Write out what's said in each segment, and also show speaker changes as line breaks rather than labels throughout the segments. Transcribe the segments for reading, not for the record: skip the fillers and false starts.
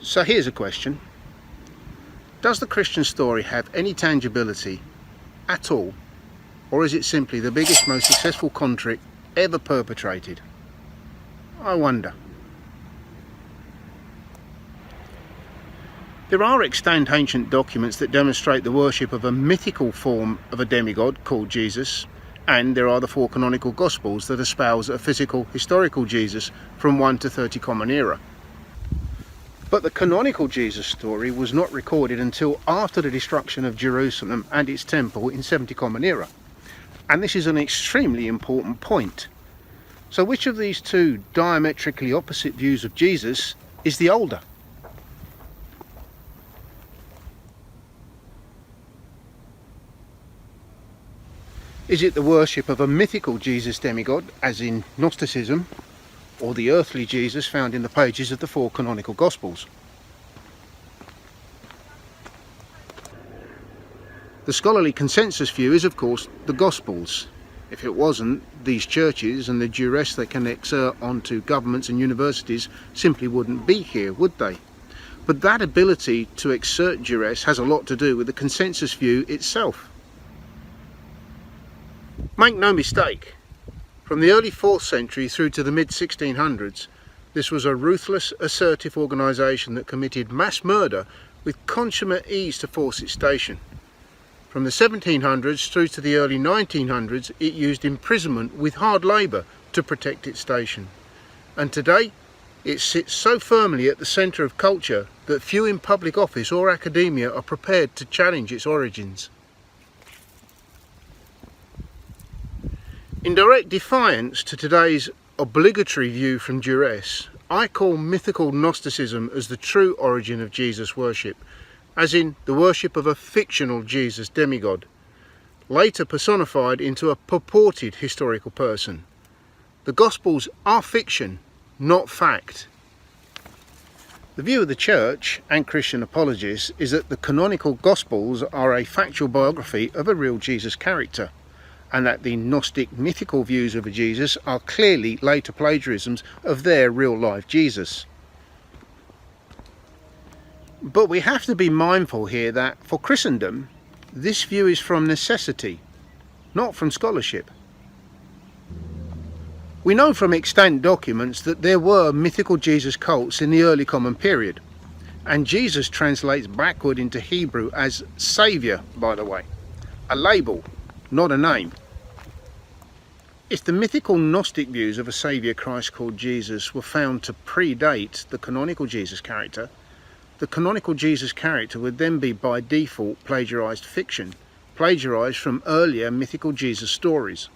So here's a question. Does the Christian story have any tangibility at all, or is it simply the biggest, most successful con trick ever perpetrated? I wonder. There are extant ancient documents that demonstrate the worship of a mythical form of a demigod called Jesus, and there are the 4 canonical Gospels that espouse a physical, historical Jesus from 1 to 30 Common Era. But the canonical Jesus story was not recorded until after the destruction of Jerusalem and its temple in 70 Common Era. And this is an extremely important point. So which of these two diametrically opposite views of Jesus is the older? Is it the worship of a mythical Jesus demigod, as in Gnosticism, or the earthly Jesus found in the pages of the 4 canonical Gospels? The scholarly consensus view is, of course, the Gospels. If it wasn't, these churches and the duress they can exert onto governments and universities simply wouldn't be here, would they? But that ability to exert duress has a lot to do with the consensus view itself. Make no mistake, from the early 4th century through to the mid-1600s, this was a ruthless, assertive organisation that committed mass murder with consummate ease to force its station. From the 1700s through to the early 1900s, it used imprisonment with hard labour to protect its station. And today, it sits so firmly at the centre of culture that few in public office or academia are prepared to challenge its origins. In direct defiance to today's obligatory view from duress, I call mythical Gnosticism as the true origin of Jesus worship, as in the worship of a fictional Jesus demigod, later personified into a purported historical person. The Gospels are fiction, not fact. The view of the Church and Christian apologists is that the canonical Gospels are a factual biography of a real Jesus character, and that the Gnostic mythical views of a Jesus are clearly later plagiarisms of their real-life Jesus. But we have to be mindful here that, for Christendom, this view is from necessity, not from scholarship. We know from extant documents that there were mythical Jesus cults in the early Common Period, and Jesus translates backward into Hebrew as Saviour, by the way, a label, not a name. If the mythical Gnostic views of a Saviour Christ called Jesus were found to predate the canonical Jesus character, the canonical Jesus character would then be by default plagiarised fiction, plagiarised from earlier mythical Jesus stories.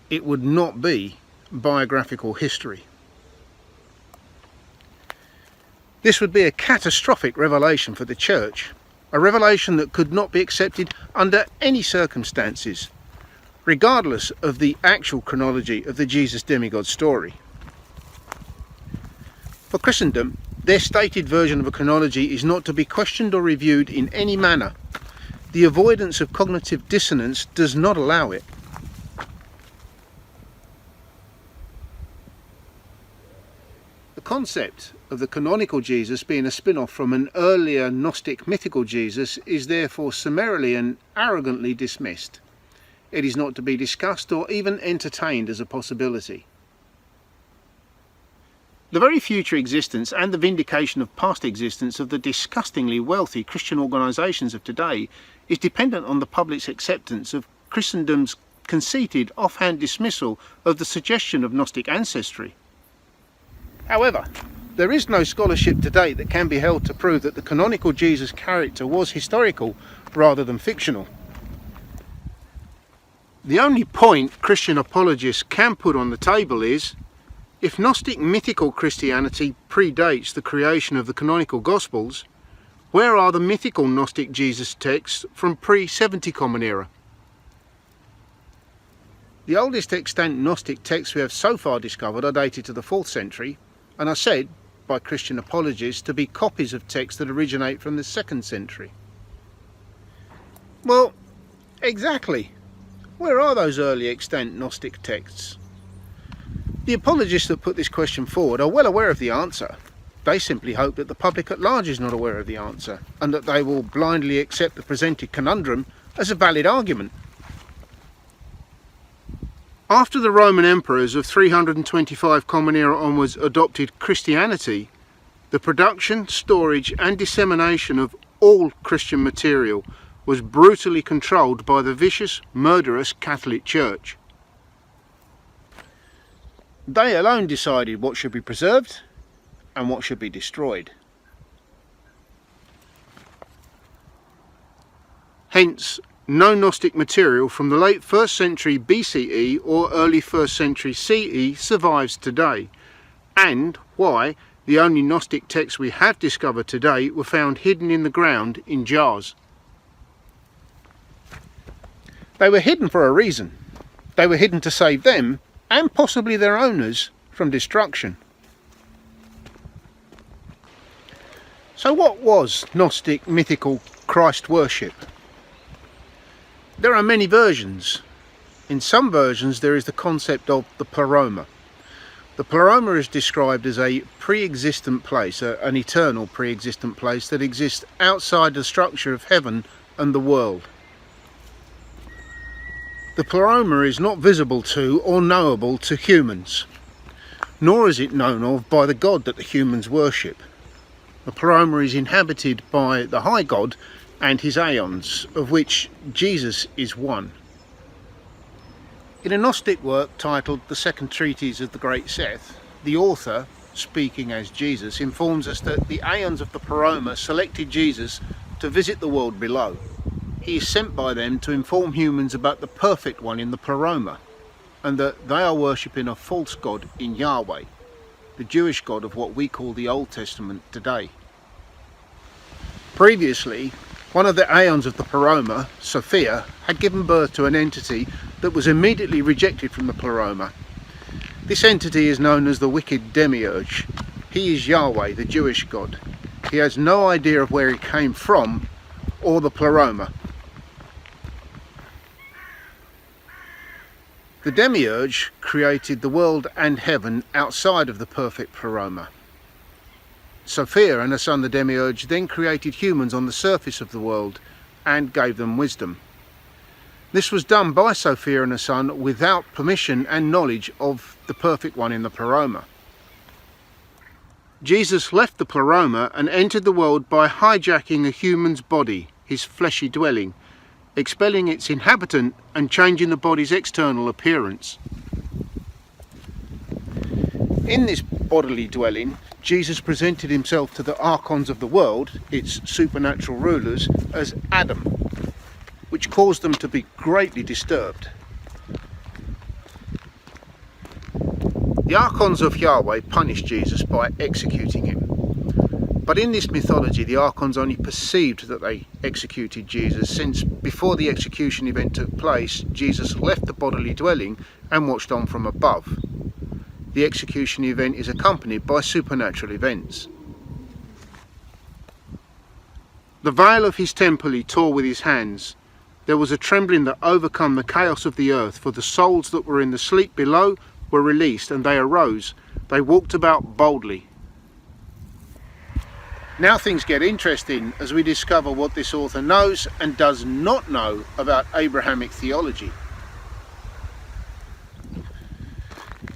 It would not be biographical history. This would be a catastrophic revelation for the Church, a revelation that could not be accepted under any circumstances, regardless of the actual chronology of the Jesus demigod story. For Christendom, their stated version of a chronology is not to be questioned or reviewed in any manner. The avoidance of cognitive dissonance does not allow it. The concept of the canonical Jesus being a spin-off from an earlier Gnostic mythical Jesus is therefore summarily and arrogantly dismissed. It is not to be discussed or even entertained as a possibility. The very future existence and the vindication of past existence of the disgustingly wealthy Christian organisations of today is dependent on the public's acceptance of Christendom's conceited offhand dismissal of the suggestion of Gnostic ancestry. However, there is no scholarship to date that can be held to prove that the canonical Jesus character was historical rather than fictional. The only point Christian apologists can put on the table is, if Gnostic mythical Christianity predates the creation of the canonical Gospels, where are the mythical Gnostic Jesus texts from pre-70 Common Era? The oldest extant Gnostic texts we have so far discovered are dated to the 4th century, and are said by Christian apologists to be copies of texts that originate from the 2nd century. Well, exactly. Where are those early extant Gnostic texts? The apologists that put this question forward are well aware of the answer. They simply hope that the public at large is not aware of the answer, and that they will blindly accept the presented conundrum as a valid argument. After the Roman emperors of 325 Common Era onwards adopted Christianity, the production, storage and dissemination of all Christian material was brutally controlled by the vicious, murderous Catholic Church. They alone decided what should be preserved and what should be destroyed. Hence, no Gnostic material from the late 1st century BCE or early 1st century CE survives today, and why the only Gnostic texts we have discovered today were found hidden in the ground in jars. They were hidden for a reason. They were hidden to save them, and possibly their owners, from destruction. So what was Gnostic mythical Christ worship? There are many versions. In some versions there is the concept of the pleroma. The pleroma is described as a pre-existent place, an eternal pre-existent place that exists outside the structure of heaven and the world. The pleroma is not visible to or knowable to humans, nor is it known of by the God that the humans worship. The pleroma is inhabited by the high God and his aeons, of which Jesus is one. In a Gnostic work titled The Second Treatise of the Great Seth, the author, speaking as Jesus, informs us that the aeons of the pleroma selected Jesus to visit the world below. He is sent by them to inform humans about the perfect one in the pleroma, and that they are worshipping a false god in Yahweh, the Jewish God of what we call the Old Testament today. Previously, one of the aeons of the pleroma, Sophia, had given birth to an entity that was immediately rejected from the pleroma. This entity is known as the wicked demiurge. He is Yahweh, the Jewish God. He has no idea of where he came from or the pleroma. The demiurge created the world and heaven outside of the perfect pleroma. Sophia and her son the demiurge then created humans on the surface of the world and gave them wisdom. This was done by Sophia and her son without permission and knowledge of the perfect one in the pleroma. Jesus left the pleroma and entered the world by hijacking a human's body, his fleshy dwelling, expelling its inhabitant and changing the body's external appearance. In this bodily dwelling, Jesus presented himself to the archons of the world, its supernatural rulers, as Adam, which caused them to be greatly disturbed. The archons of Yahweh punished Jesus by executing him. But in this mythology, the archons only perceived that they executed Jesus, since before the execution event took place, Jesus left the bodily dwelling and watched on from above. The execution event is accompanied by supernatural events. The veil of his temple he tore with his hands. There was a trembling that overcome the chaos of the earth, for the souls that were in the sleep below were released, and they arose. They walked about boldly. Now things get interesting as we discover what this author knows and does not know about Abrahamic theology.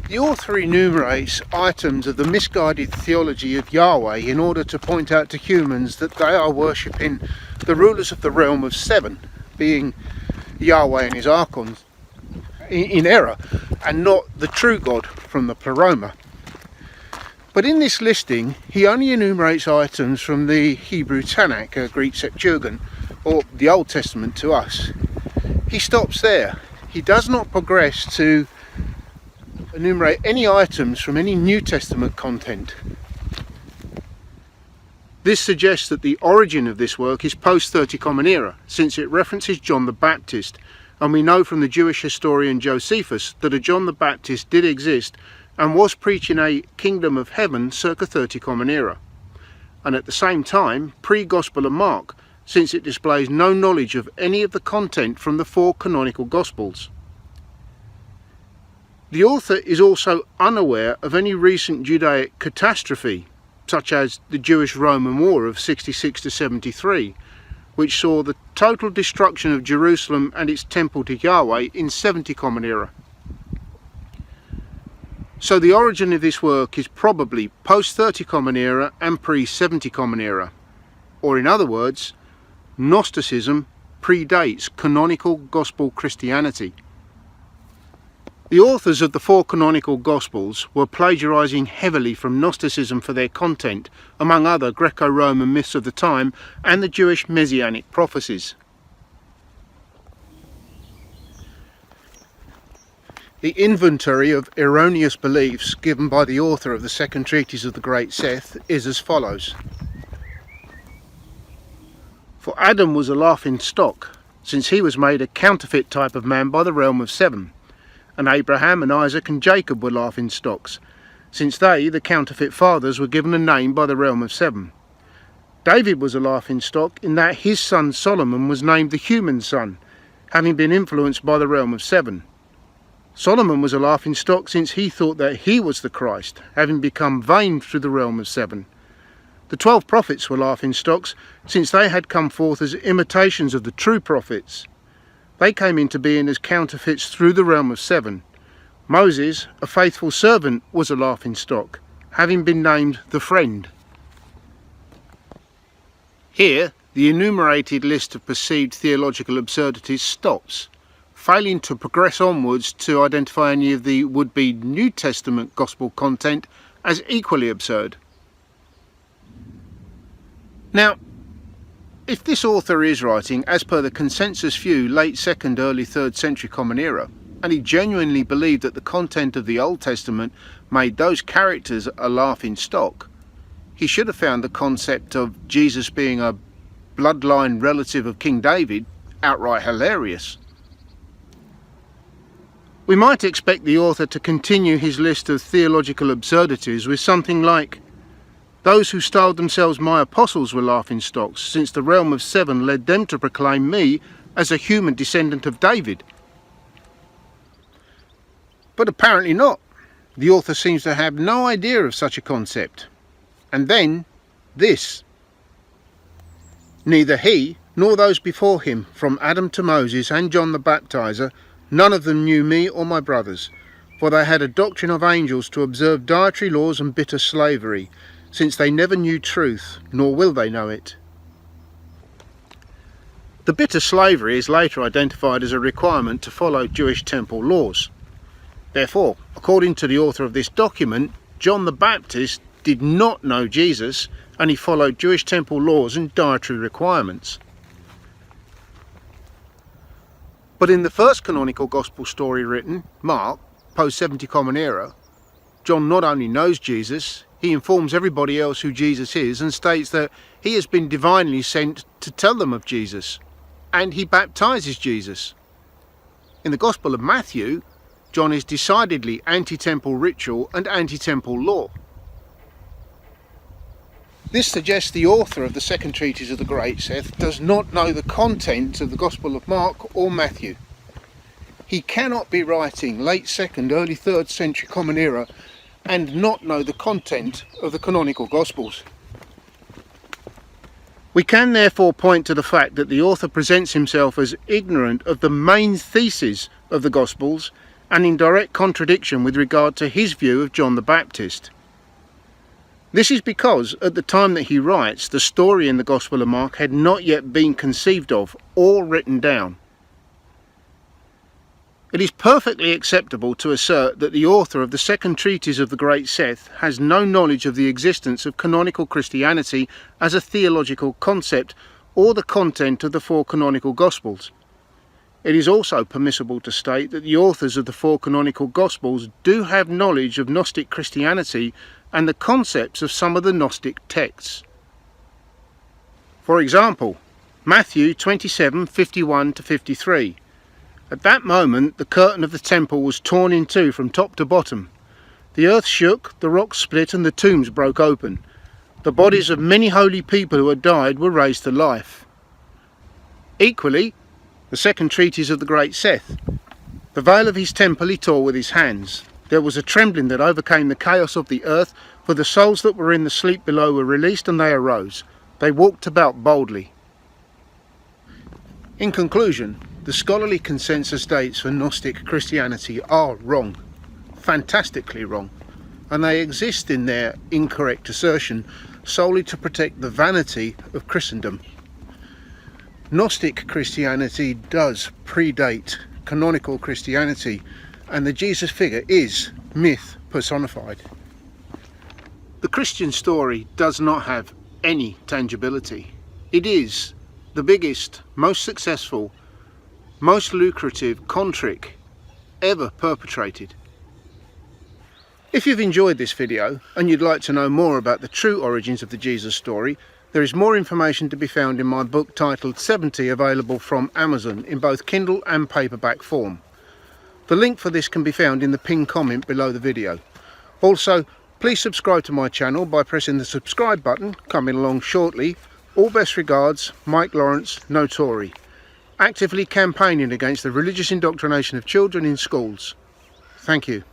The author enumerates items of the misguided theology of Yahweh in order to point out to humans that they are worshipping the rulers of the realm of seven, being Yahweh and his archons, in error, and not the true God from the pleroma. But in this listing, he only enumerates items from the Hebrew Tanakh, Greek Septuagint, or the Old Testament to us. He stops there. He does not progress to enumerate any items from any New Testament content. This suggests that the origin of this work is post 30 Common Era, since it references John the Baptist, and we know from the Jewish historian Josephus that a John the Baptist did exist and was preaching a kingdom of heaven circa 30 Common Era, and at the same time pre-Gospel of Mark, since it displays no knowledge of any of the content from the 4 canonical Gospels. The author is also unaware of any recent Judaic catastrophe, such as the Jewish-Roman War of 66 to 73, which saw the total destruction of Jerusalem and its temple to Yahweh in 70 Common Era. So the origin of this work is probably post-30 Common Era and pre-70 Common Era, or in other words, Gnosticism predates Canonical Gospel Christianity. The authors of the 4 canonical Gospels were plagiarising heavily from Gnosticism for their content, among other Greco-Roman myths of the time and the Jewish Messianic prophecies. The inventory of erroneous beliefs given by the author of the Second Treatise of the Great Seth is as follows. For Adam was a laughing stock, since he was made a counterfeit type of man by the realm of 7. And Abraham and Isaac and Jacob were laughing stocks, since they, the counterfeit fathers, were given a name by the realm of 7. David was a laughing stock in that his son Solomon was named the human son, having been influenced by the realm of 7. Solomon was a laughing stock since he thought that he was the Christ, having become vain through the realm of 7. The 12 prophets were laughing stocks since they had come forth as imitations of the true prophets. They came into being as counterfeits through the realm of 7. Moses, a faithful servant, was a laughing stock, having been named the Friend. Here, the enumerated list of perceived theological absurdities stops, failing to progress onwards to identify any of the would-be New Testament gospel content as equally absurd. Now, if this author is writing as per the consensus view late 2nd, early 3rd century Common Era, and he genuinely believed that the content of the Old Testament made those characters a laughing stock, he should have found the concept of Jesus being a bloodline relative of King David outright hilarious. We might expect the author to continue his list of theological absurdities with something like, those who styled themselves my apostles were laughing stocks, since the realm of 7 led them to proclaim me as a human descendant of David. But apparently not. The author seems to have no idea of such a concept. And then, this. Neither he, nor those before him, from Adam to Moses and John the Baptizer, none of them knew me or my brothers, for they had a doctrine of angels to observe dietary laws and bitter slavery, since they never knew truth, nor will they know it. The bitter slavery is later identified as a requirement to follow Jewish temple laws. Therefore, according to the author of this document, John the Baptist did not know Jesus, and he followed Jewish temple laws and dietary requirements. But in the first canonical gospel story written, Mark, post-70 Common Era, John not only knows Jesus, he informs everybody else who Jesus is and states that he has been divinely sent to tell them of Jesus, and he baptizes Jesus. In the Gospel of Matthew, John is decidedly anti-temple ritual and anti-temple law. This suggests the author of the Second Treatise of the Great Seth does not know the content of the Gospel of Mark or Matthew. He cannot be writing late 2nd, early 3rd century Common Era and not know the content of the canonical Gospels. We can therefore point to the fact that the author presents himself as ignorant of the main theses of the Gospels and in direct contradiction with regard to his view of John the Baptist. This is because at the time that he writes, the story in the Gospel of Mark had not yet been conceived of or written down. It is perfectly acceptable to assert that the author of the Second Treatise of the Great Seth has no knowledge of the existence of canonical Christianity as a theological concept or the content of the 4 canonical Gospels. It is also permissible to state that the authors of the 4 canonical Gospels do have knowledge of Gnostic Christianity and the concepts of some of the Gnostic texts. For example, Matthew 27:51-53. At that moment the curtain of the temple was torn in two from top to bottom. The earth shook, the rocks split, and the tombs broke open. The bodies of many holy people who had died were raised to life. Equally, the Second Treatise of the Great Seth. The veil of his temple he tore with his hands. There was a trembling that overcame the chaos of the earth, for the souls that were in the sleep below were released, and they arose. They walked about boldly. In conclusion, the scholarly consensus dates for Gnostic Christianity are wrong, fantastically wrong, and they exist in their incorrect assertion solely to protect the vanity of Christendom. Gnostic Christianity does predate Canonical Christianity, and the Jesus figure is myth personified. The Christian story does not have any tangibility. It is the biggest, most successful, most lucrative con trick ever perpetrated. If you've enjoyed this video and you'd like to know more about the true origins of the Jesus story, there is more information to be found in my book titled 70, available from Amazon in both Kindle and paperback form. The link for this can be found in the pinned comment below the video. Also, please subscribe to my channel by pressing the subscribe button, coming along shortly. All best regards, Mike Lawrence, Notori, actively campaigning against the religious indoctrination of children in schools. Thank you.